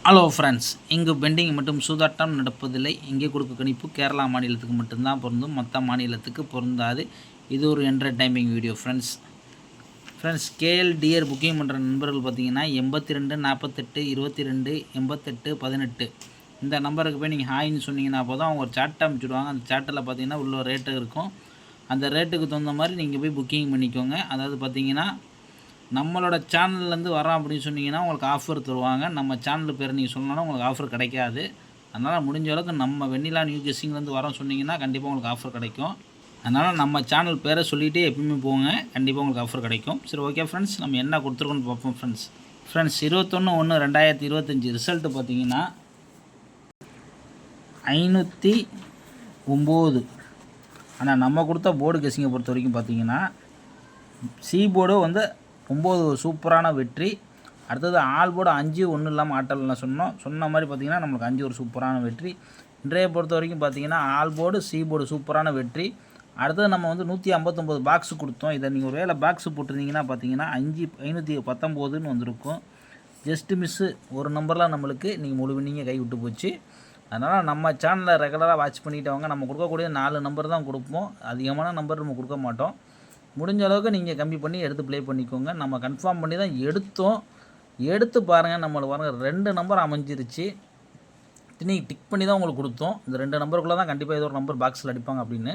Hello friends, இங்கு bending மற்றும் சூதாட்டம் நடப்பதில்லை. இங்கே கொடுக்க கணிப்பு கேரளா மாநிலத்துக்கு மட்டும்தான் பொருந்தும், மற்ற மாநிலத்துக்கு பொருந்தாது. இது ஒரு entertaining video friends. KL dear booking பண்ணுற நண்பர்கள் பார்த்தீங்கன்னா 82 48 22 88 18 இந்த நம்பருக்கு போய் நீங்கள் ஹாய்ன்னு சொன்னீங்கன்னா போதும் அவங்க ஒரு சாட்டை அனுப்பிச்சுடுவாங்க. அந்த சாட்டில் பார்த்தீங்கன்னா உள்ள ரேட்டு இருக்கும். அந்த ரேட்டுக்கு தகுந்த மாதிரி நீங்கள் போய் புக்கிங் பண்ணிக்கோங்க. அதாவது பார்த்தீங்கன்னா நம்மளோட சேனல்லேருந்து வரோம் அப்படின்னு சொன்னீங்கன்னா உங்களுக்கு ஆஃபர் தருவாங்க. நம்ம சேனல் பேர் நீங்கள் சொன்னாலும் உங்களுக்கு ஆஃபர் கிடைக்காது. அதனால் முடிஞ்ச அளவுக்கு நம்ம வெண்ணிலா நியூ கெஸ்ஸிங்லேருந்து வரோம் சொன்னீங்கன்னா கண்டிப்பாக உங்களுக்கு ஆஃபர் கிடைக்கும். அதனால் நம்ம சேனல் பேரை சொல்லிகிட்டே எப்பயுமே போங்க, கண்டிப்பாக உங்களுக்கு ஆஃபர் கிடைக்கும். சரி, ஓகே ஃப்ரெண்ட்ஸ், நம்ம என்ன கொடுத்துருக்கோன்னு பார்ப்போம். ஃப்ரெண்ட்ஸ் 21/1/2025 ரிசல்ட்டு பார்த்தீங்கன்னா 509. ஆனால் நம்ம கொடுத்த போர்டு கெஸ்ஸிங்கை பொறுத்த வரைக்கும் பார்த்தீங்கன்னா சி போர்டு வந்து 9 சூப்பரான வெற்றி. அடுத்தது ஆல் போர்டு 5 ஒன்றும் இல்லாமல் ஆட்டலாம் சொன்ன மாதிரி பார்த்திங்கன்னா நம்மளுக்கு 5 ஒரு சூப்பரான வெற்றி. இன்றைய பொறுத்த வரைக்கும் பார்த்திங்கன்னா ஆல் போர்டு சி போர்டு சூப்பரான வெற்றி. அடுத்தது நம்ம வந்து 159 பாக்ஸு கொடுத்தோம். இதை நீங்கள் ஒரு வேளை பாக்ஸு போட்டிருந்தீங்கன்னா பார்த்தீங்கன்னா 519 வந்திருக்கும். ஜஸ்ட்டு மிஸ்ஸு ஒரு நம்பர்லாம் நம்மளுக்கு நீங்கள் முழு வின்னிங்கை கை விட்டு போச்சு. அதனால் நம்ம சேனலை ரெகுலராக வாட்ச் பண்ணிவிட்டவங்க நம்ம கொடுக்கக்கூடிய 4 நம்பர் தான் கொடுப்போம். அதிகமான நம்பர் நம்ம கொடுக்க மாட்டோம். முடிஞ்ச அளவுக்கு நீங்கள் கம்மி பண்ணி எடுத்து ப்ளே பண்ணிக்கோங்க. நம்ம கன்ஃபார்ம் பண்ணி தான் எடுத்து பாருங்கள். நம்மளுக்கு பாருங்கள் 2 நம்பர் அமைஞ்சிருச்சு. நீங்கள் டிக் பண்ணி தான் உங்களுக்கு கொடுத்தோம். இந்த 2 நம்பருக்குள்ளே தான் கண்டிப்பாக ஏதோ ஒரு நம்பர் பாக்ஸில் அடிப்பாங்க அப்படின்னு.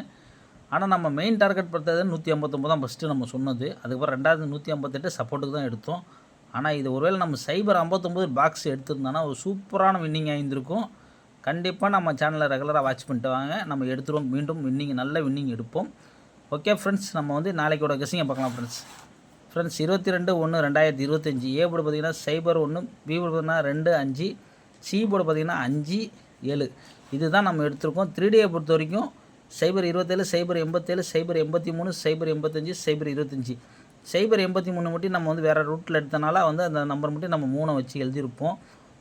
ஆனால் நம்ம மெயின் டார்கெட் பார்த்தது 159 தான் ஃபஸ்ட்டு நம்ம சொன்னது. அதுக்கப்புறம் 2வது 158 சப்போர்ட்டுக்கு தான் எடுத்தோம். ஆனால் இது ஒருவேளை நம்ம சைபர் 59 பாக்ஸ் எடுத்திருந்தோன்னா ஒரு சூப்பரான வின்னிங் ஆகியிருந்திருக்கும். கண்டிப்பாக நம்ம சேனலை ரெகுலராக வாட்ச் பண்ணிட்டு வாங்க. நம்ம எடுத்துருவோம், மீண்டும் நல்ல வின்னிங் எடுப்போம். ஓகே ஃப்ரெண்ட்ஸ், நம்ம வந்து நாளைக்கோட கெஸ்ஸிங்கை பார்க்கலாம். ஃப்ரெண்ட்ஸ் 22/1/2025 ஏ போர்டு பார்த்திங்கன்னா 01, பி போர்டு பார்த்திங்கன்னா 2 5, சி போர்டு பார்த்திங்கன்னா 5 7. இதுதான் நம்ம எடுத்திருக்கோம். 3Dயை பொறுத்த வரைக்கும் 027 087 083 085 025 083 மட்டும் நம்ம வந்து வேறு ரூட்டில் எடுத்தனால வந்து அந்த நம்பர் மட்டும் நம்ம 3 வச்சு எழுதியிருப்போம்.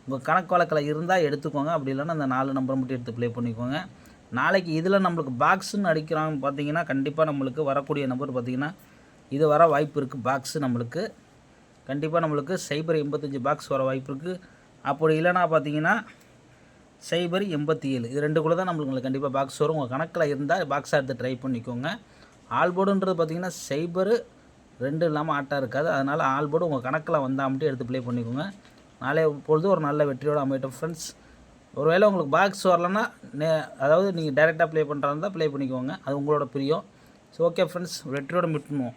உங்கள் கணக்கு வழக்கில் இருந்தால் எடுத்துக்கோங்க, அப்படி இல்லைன்னா அந்த 4 நம்பர் மட்டும் எடுத்து ப்ளே பண்ணிக்கோங்க. நாளைக்கு இதில் நம்மளுக்கு பாக்ஸுன்னு அடிக்கிறாங்க பார்த்தீங்கன்னா கண்டிப்பாக நம்மளுக்கு வரக்கூடிய நம்பர் பார்த்திங்கன்னா இது வர வாய்ப்பு இருக்குது. பாக்ஸு நம்மளுக்கு கண்டிப்பாக நம்மளுக்கு 085 பாக்ஸ் வர வாய்ப்பு இருக்குது. அப்படி இல்லைனா பார்த்தீங்கன்னா 087 இது 2குள்ளே தான் நம்மளுக்கு கண்டிப்பாக பாக்ஸ் வரும். உங்கள் கணக்கில் இருந்தால் பாக்ஸாக எடுத்து ட்ரை பண்ணிக்கோங்க. ஆல் போர்டுன்றது பார்த்திங்கன்னா 0 இல்லாமல் ஆட்டாக இருக்காது. அதனால் ஆல் போர்டு உங்கள் கணக்கில் வந்தால் மட்டும் எடுத்து ப்ளே பண்ணிக்கோங்க. நாளை பொழுது ஒரு நல்ல வெற்றியோடு அமையட்டும் ஃப்ரெண்ட்ஸ். ஒருவேளை உங்களுக்கு பாக்ஸ் வரலன்னா அதாவது நீங்கள் டைரெக்டாக ப்ளே பண்ணுறதா இருந்தால் ப்ளே பண்ணிக்கோங்க, அது உங்களோட பிரியம். ஸோ ஓகே ஃப்ரெண்ட்ஸ், வெற்றியோடு மீட்ணுவோம்.